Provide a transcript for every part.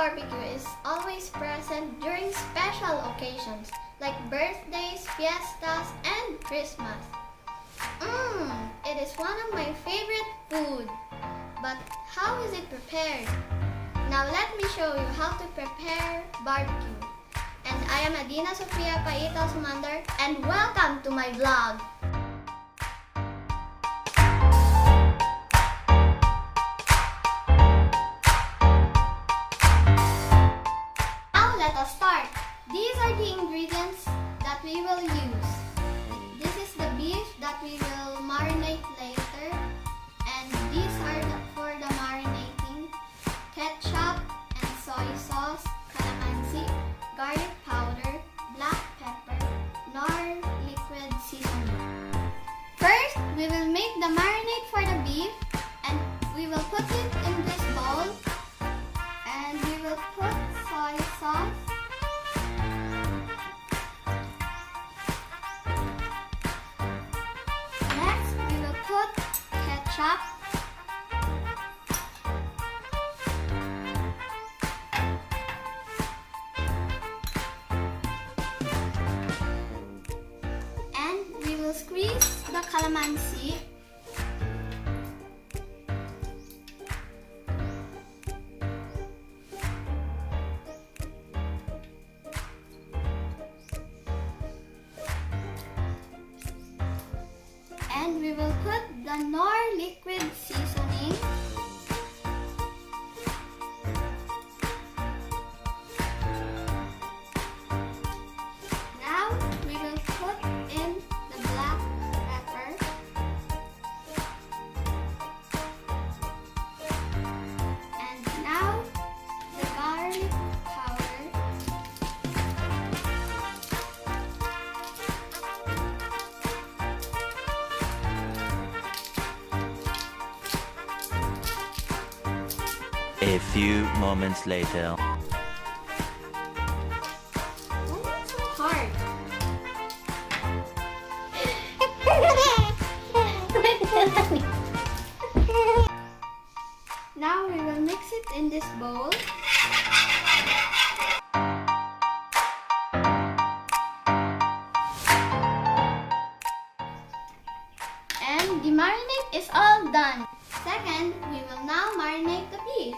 barbecue is always present during special occasions like birthdays, fiestas, and Christmas. It is one of my favorite food. But how is it prepared? Now let me show you how to prepare barbecue. And I am Adina Sofia Paital Sumandar, and welcome to my vlog. Now let us start. These are the ingredients that we will use. This is the beef that we will marinate later, and these are for the marinating: ketchup and soy sauce, calamansi, garlic powder, black pepper, nor liquid seasoning. First, we will make the marinade for the beef, and we will put it in this bowl, and we will put soy sauce, next we will put ketchup, and we will squeeze the calamansi, and we will put the Knorr liquid seasoning, now we will put in the black pepper, and now the garlic powder, A few moments later. why not so hard? Now we will mix it in this bowl. And the marinade is all done. Second, we will now marinate the beef.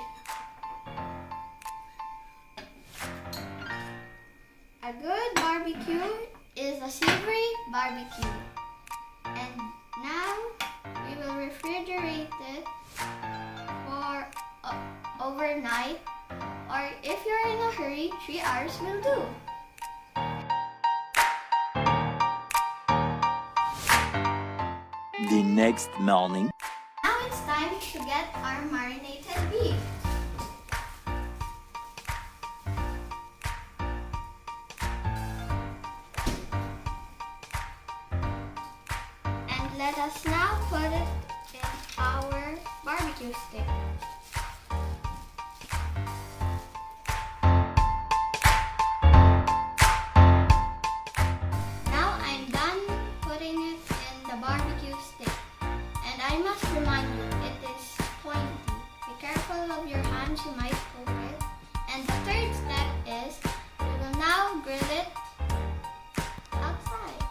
A good barbecue is a savory barbecue. And now we will refrigerate it for overnight, or if you're in a hurry, 3 hours will do. The next morning. Now it's time to get our marinated beef. And let us now put it in our barbecue stick. Now I'm done putting it in the barbecue stick. And I must remind you, it is pointy. Be careful of your hands, you might poke it. And the third step is, we will now grill it outside.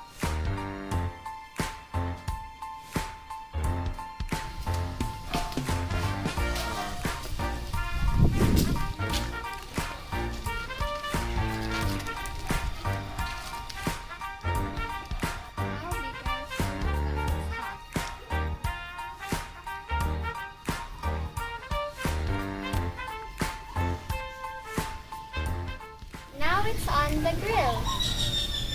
Now be careful because it's hot. Now it's on the grill.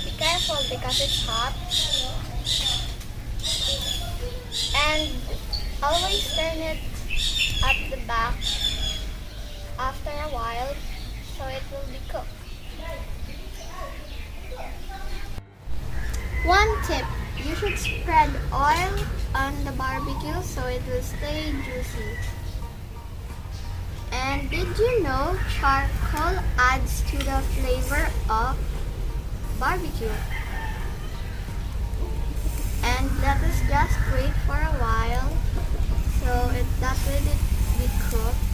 Be careful because it's hot. And always turn it at the back after a while so it will be cooked. One tip, you should spread oil on the barbecue so it will stay juicy. And did you know charcoal adds to the flavor of barbecue? And let us just wait for a while so that will be cooked.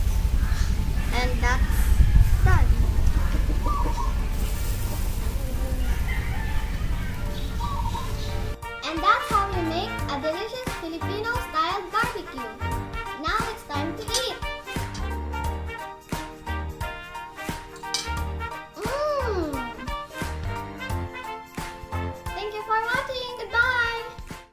And that's Filipino-style barbecue. Now it's time to